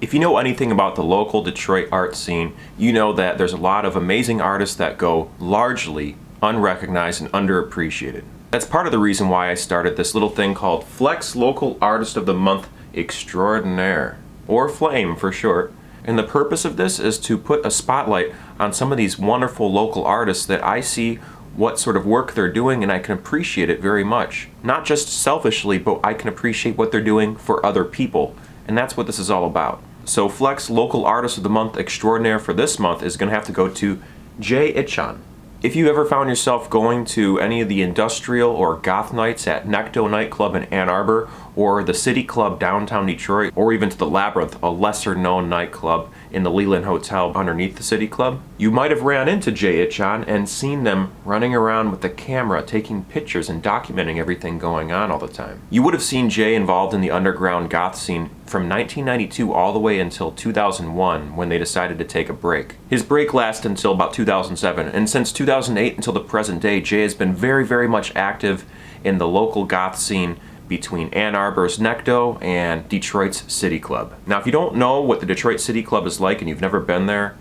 If you know anything about the local Detroit art scene, you know that there's a lot of amazing artists that go largely unrecognized and underappreciated. That's part of the reason why I started this little thing called Flec's Local Artist of the Month Extraordinaire, or F.L.A.M.E. for short. And the purpose of this is to put a spotlight on some of these wonderful local artists that I see what sort of work they're doing and I can appreciate it very much. Not just selfishly, but I can appreciate what they're doing for other people. And that's what this is all about. So Flec's Local Artist of the Month Extraordinaire for this month is going to have to go to Jay Itchon. If you ever found yourself going to any of the industrial or goth nights at Necto nightclub in Ann Arbor, or the City Club downtown Detroit, or even to the Labyrinth, a lesser known nightclub in the Leland Hotel underneath the City Club, you might have ran into Jay Itchon and seen them running around with the camera taking pictures and documenting everything going on all the time. You would have seen Jay involved in the underground goth scene from 1992 all the way until 2001 when they decided to take a break. His break lasted until about 2007, and since 2008 until the present day, Jay has been very much active in the local goth scene between Ann Arbor's Necto and Detroit's City Club. Now, if you don't know what the Detroit City Club is like and you've never been there,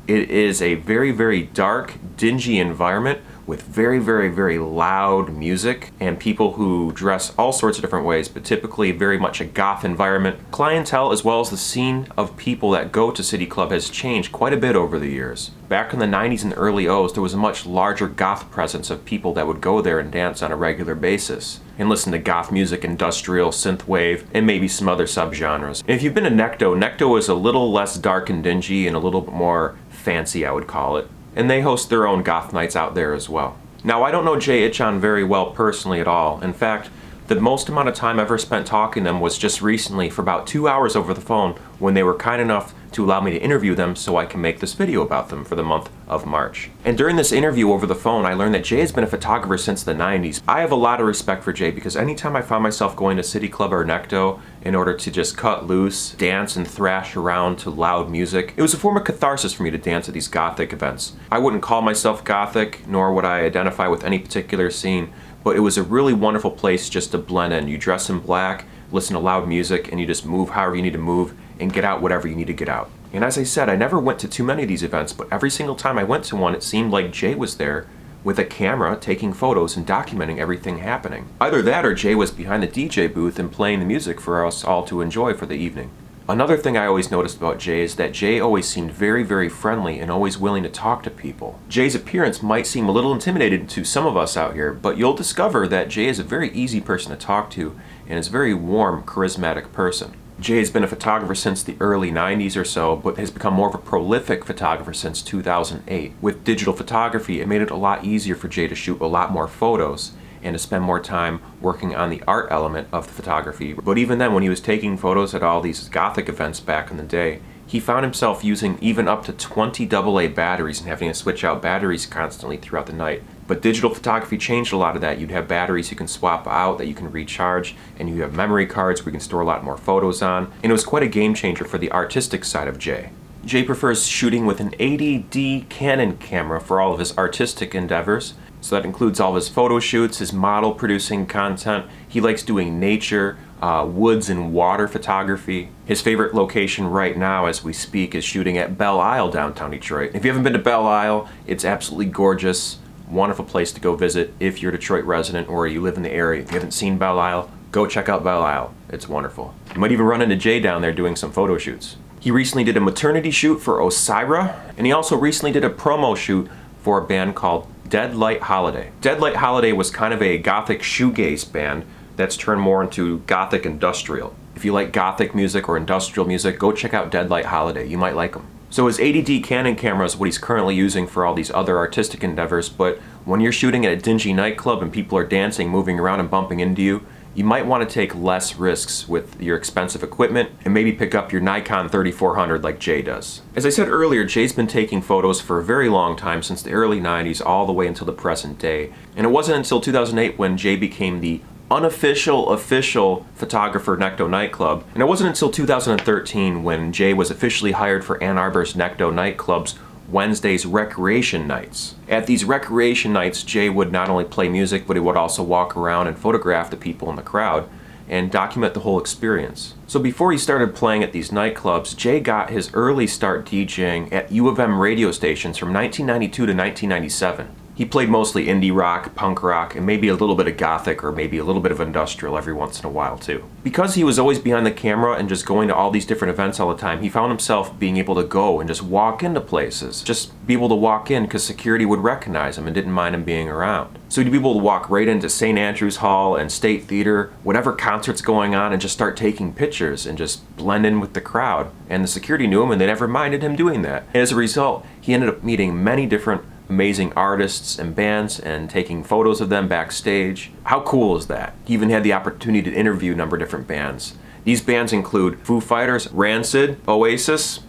it is a very dark, dingy environment with very loud music and people who dress all sorts of different ways, but typically very much a goth environment. Clientele as well as the scene of people that go to City Club has changed quite a bit over the years. Back in the 90s and early O's, there was a much larger goth presence of people that would go there and dance on a regular basis and listen to goth music, industrial, synthwave, and maybe some other subgenres. And if you've been to Necto, Necto is a little less dark and dingy and a little bit more fancy, I would call it. And they host their own goth nights out there as well. Now, I don't know Jay Itchon very well personally at all. In fact, the most amount of time I ever spent talking to them was just recently for about 2 hours over the phone when they were kind enough to allow me to interview them so I can make this video about them for the month of March. And during this interview over the phone, I learned that Jay has been a photographer since the 90s. I have a lot of respect for Jay because anytime I found myself going to City Club or Necto in order to just cut loose, dance and thrash around to loud music, it was a form of catharsis for me to dance at these gothic events. I wouldn't call myself gothic, nor would I identify with any particular scene, but it was a really wonderful place just to blend in. You dress in black, listen to loud music, and you just move however you need to move and get out whatever you need to get out. And as I said, I never went to too many of these events, but every single time I went to one, it seemed like Jay was there with a camera taking photos and documenting everything happening. Either that or Jay was behind the DJ booth and playing the music for us all to enjoy for the evening. Another thing I always noticed about Jay is that Jay always seemed very friendly and always willing to talk to people. Jay's appearance might seem a little intimidating to some of us out here, but you'll discover that Jay is a very easy person to talk to and is a very warm, charismatic person. Jay has been a photographer since the early 90s or so, but has become more of a prolific photographer since 2008. With digital photography, it made it a lot easier for Jay to shoot a lot more photos and to spend more time working on the art element of the photography. But even then, when he was taking photos at all these gothic events back in the day, he found himself using even up to 20 AA batteries and having to switch out batteries constantly throughout the night. But digital photography changed a lot of that. You'd have batteries you can swap out that you can recharge, and you have memory cards where you can store a lot more photos on. And it was quite a game changer for the artistic side of Jay. Jay prefers shooting with an 80D Canon camera for all of his artistic endeavors. So that includes all of his photo shoots, his model producing content. He likes doing nature, woods and water photography. His favorite location right now as we speak is shooting at Belle Isle, downtown Detroit. If you haven't been to Belle Isle, it's absolutely gorgeous. Wonderful place to go visit if you're a Detroit resident or you live in the area. If you haven't seen Belle Isle, go check out Belle Isle. It's wonderful. You might even run into Jay down there doing some photo shoots. He recently did a maternity shoot for Osira, and he also recently did a promo shoot for a band called Dead Light Holiday. Dead Light Holiday was kind of a gothic shoegaze band that's turned more into gothic industrial. If you like gothic music or industrial music, go check out Dead Light Holiday. You might like them. So his 80D Canon camera is what he's currently using for all these other artistic endeavors, but when you're shooting at a dingy nightclub and people are dancing, moving around and bumping into you, you might want to take less risks with your expensive equipment and maybe pick up your Nikon 3400 like Jay does. As I said earlier, Jay's been taking photos for a very long time, since the early 90s all the way until the present day. And it wasn't until 2008 when Jay became the unofficial official photographer Necto nightclub. And it wasn't until 2013 when Jay was officially hired for Ann Arbor's Necto nightclub's Wednesday's recreation nights. At these recreation nights, Jay would not only play music, but he would also walk around and photograph the people in the crowd. and document the whole experience. So before he started playing at these nightclubs, Jay got his early start DJing at U of M radio stations from 1992 to 1997. He played mostly indie rock, punk rock, and maybe a little bit of gothic or maybe a little bit of industrial every once in a while too. Because he was always behind the camera and just going to all these different events all the time, he found himself being able to go and just walk into places. Just be able to walk in because security would recognize him and didn't mind him being around. So he'd be able to walk right into St. Andrews Hall and State Theater, whatever concert's going on, and just start taking pictures and just blend in with the crowd. And the security knew him and they never minded him doing that. And as a result, he ended up meeting many different amazing artists and bands and taking photos of them backstage. How cool is that? He even had the opportunity to interview a number of different bands. These bands include Foo Fighters, Rancid, Oasis,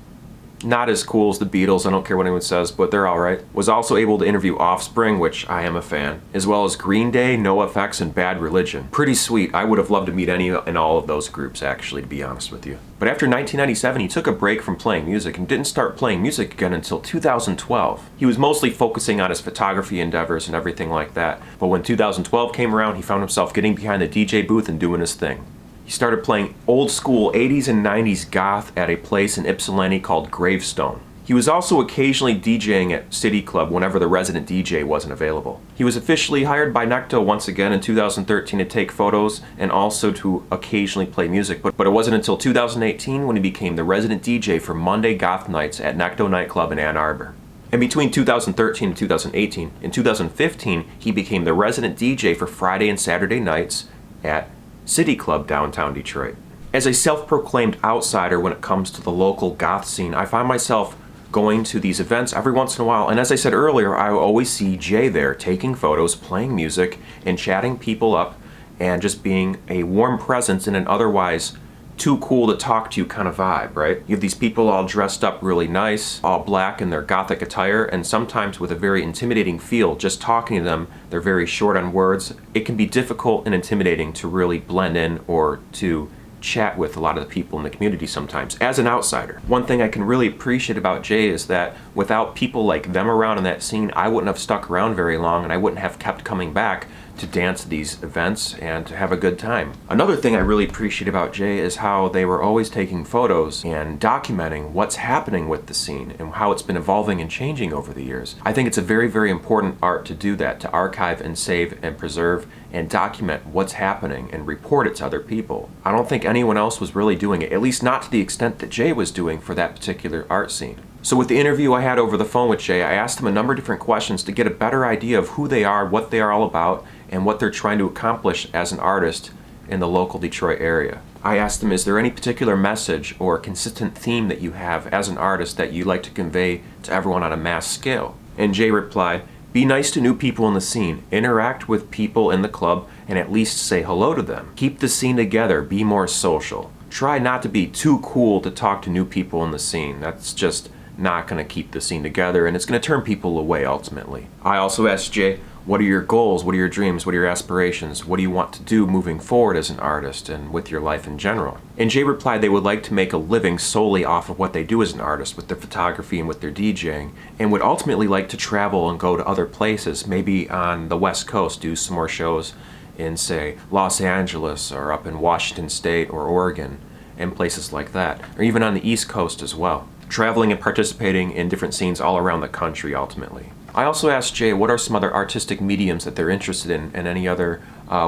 not as cool as the Beatles, I don't care what anyone says, but they're alright. Was also able to interview Offspring, which I am a fan, as well as Green Day, NoFX, and Bad Religion. Pretty sweet. I would have loved to meet any and all of those groups, actually, to be honest with you. But after 1997, he took a break from playing music and didn't start playing music again until 2012. He was mostly focusing on his photography endeavors and everything like that, but when 2012 came around, he found himself getting behind the DJ booth and doing his thing. He started playing old school 80s and 90s goth at a place in Ypsilanti called Gravestone. He was also occasionally DJing at City Club whenever the resident DJ wasn't available. He was officially hired by Necto once again in 2013 to take photos and also to occasionally play music, but it wasn't until 2018 when he became the resident DJ for Monday Goth Nights at Necto Nightclub in Ann Arbor. And between 2013 and 2018, in 2015, he became the resident DJ for Friday and Saturday nights at City Club downtown Detroit. As a self-proclaimed outsider when it comes to the local goth scene, I find myself going to these events every once in a while, and as I said earlier, I always see Jay there taking photos, playing music, and chatting people up, and just being a warm presence in an otherwise too cool to talk to kind of vibe, right? You have these people all dressed up really nice, all black in their gothic attire, and sometimes with a very intimidating feel. Just talking to them, they're very short on words. It can be difficult and intimidating to really blend in or to chat with a lot of the people in the community sometimes, as an outsider. One thing I can really appreciate about Jay is that without people like them around in that scene, I wouldn't have stuck around very long and I wouldn't have kept coming back to dance at these events and to have a good time. Another thing I really appreciate about Jay is how they were always taking photos and documenting what's happening with the scene and how it's been evolving and changing over the years. I think it's a very, very important art to do that, to archive and save and preserve and document what's happening and report it to other people. I don't think anyone else was really doing it, at least not to the extent that Jay was doing for that particular art scene. So with the interview I had over the phone with Jay, I asked him a number of different questions to get a better idea of who they are, what they are all about, and what they're trying to accomplish as an artist in the local Detroit area. I asked him, is there any particular message or consistent theme that you have as an artist that you'd like to convey to everyone on a mass scale? And Jay replied, be nice to new people in the scene, interact with people in the club, and at least say hello to them. Keep the scene together, be more social. Try not to be too cool to talk to new people in the scene. That's just not going to keep the scene together, and it's going to turn people away ultimately. I also asked Jay, what are your goals? What are your dreams? What are your aspirations? What do you want to do moving forward as an artist and with your life in general? And Jay replied they would like to make a living solely off of what they do as an artist with their photography and with their DJing, and would ultimately like to travel and go to other places, maybe on the West Coast, do some more shows in, say, Los Angeles or up in Washington State or Oregon and places like that, or even on the East Coast as well. Traveling and participating in different scenes all around the country ultimately. I also asked Jay what are some other artistic mediums that they're interested in and any other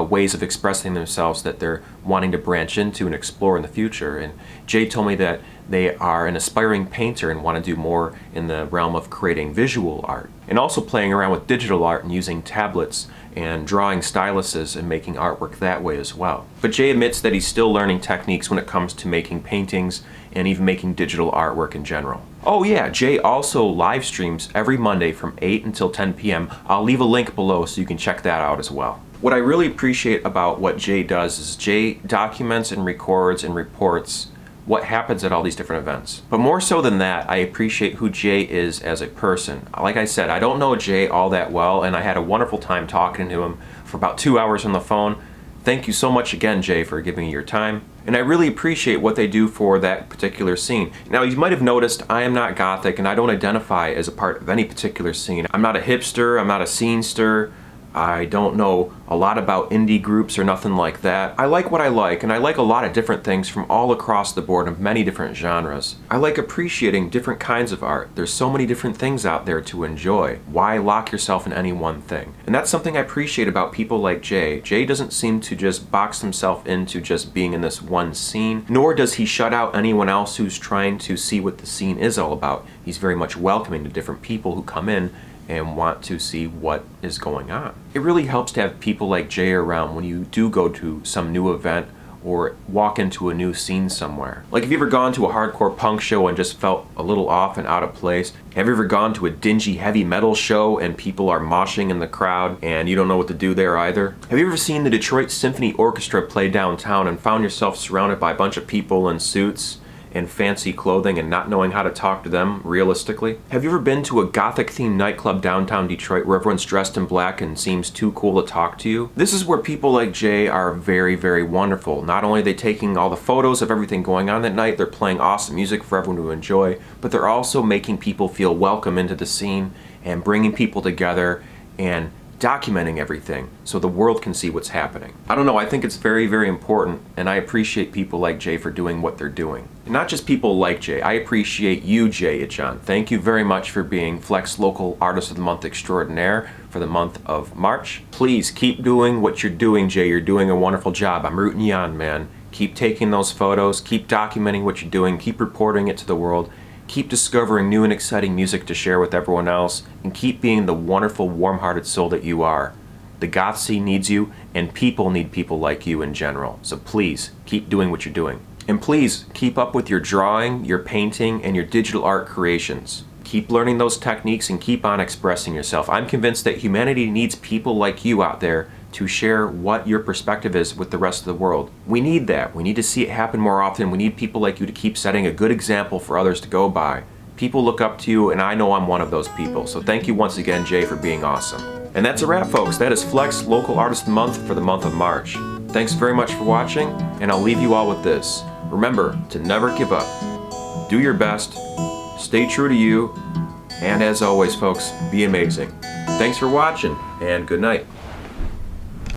ways of expressing themselves that they're wanting to branch into and explore in the future. And Jay told me that they are an aspiring painter and want to do more in the realm of creating visual art and also playing around with digital art and using tablets and drawing styluses and making artwork that way as well. But Jay admits that he's still learning techniques when it comes to making paintings and even making digital artwork in general. Oh yeah, Jay also live streams every Monday from 8 until 10 p.m. I'll leave a link below so you can check that out as well. What I really appreciate about what Jay does is Jay documents and records and reports what happens at all these different events. But more so than that, I appreciate who Jay is as a person. Like I said, I don't know Jay all that well, and I had a wonderful time talking to him for about 2 hours on the phone. Thank you so much again, Jay, for giving me your time. And I really appreciate what they do for that particular scene. Now, you might have noticed I am not gothic and I don't identify as a part of any particular scene. I'm not a hipster, I'm not a scenester. I don't know a lot about indie groups or nothing like that. I like what I like, and I like a lot of different things from all across the board of many different genres. I like appreciating different kinds of art. There's so many different things out there to enjoy. Why lock yourself in any one thing? And that's something I appreciate about people like Jay. Jay doesn't seem to just box himself into just being in this one scene, nor does he shut out anyone else who's trying to see what the scene is all about. He's very much welcoming to different people who come in and want to see what is going on. It really helps to have people like Jay around when you do go to some new event or walk into a new scene somewhere. Like, have you ever gone to a hardcore punk show and just felt a little off and out of place? Have you ever gone to a dingy heavy metal show and people are moshing in the crowd and you don't know what to do there either? Have you ever seen the Detroit Symphony Orchestra play downtown and found yourself surrounded by a bunch of people in suits and fancy clothing and not knowing how to talk to them realistically? Have you ever been to a gothic themed nightclub downtown Detroit where everyone's dressed in black and seems too cool to talk to you? This is where people like Jay are very, very wonderful. Not only are they taking all the photos of everything going on that night, they're playing awesome music for everyone to enjoy, but they're also making people feel welcome into the scene and bringing people together and documenting everything so the world can see what's happening. I don't know, I think it's very, very important, and I appreciate people like Jay for doing what they're doing. And not just people like Jay, I appreciate you, Jay Itchon. Thank you very much for being Flec's Local Artist of the Month Extraordinaire for the month of March. Please keep doing what you're doing, Jay. You're doing a wonderful job. I'm rooting you on, man. Keep taking those photos, keep documenting what you're doing, keep reporting it to the world. Keep discovering new and exciting music to share with everyone else, and keep being the wonderful, warm-hearted soul that you are. The goth scene needs you, and people need people like you in general. So please, keep doing what you're doing. And please, keep up with your drawing, your painting, and your digital art creations. Keep learning those techniques and keep on expressing yourself. I'm convinced that humanity needs people like you out there to share what your perspective is with the rest of the world. We need that. We need to see it happen more often. We need people like you to keep setting a good example for others to go by. People look up to you, and I know I'm one of those people. So thank you once again, Jay, for being awesome. And that's a wrap, folks. That is Flec's Local Artist of the Month for the month of March. Thanks very much for watching, and I'll leave you all with this. Remember to never give up. Do your best, stay true to you, and as always, folks, be amazing. Thanks for watching, and good night.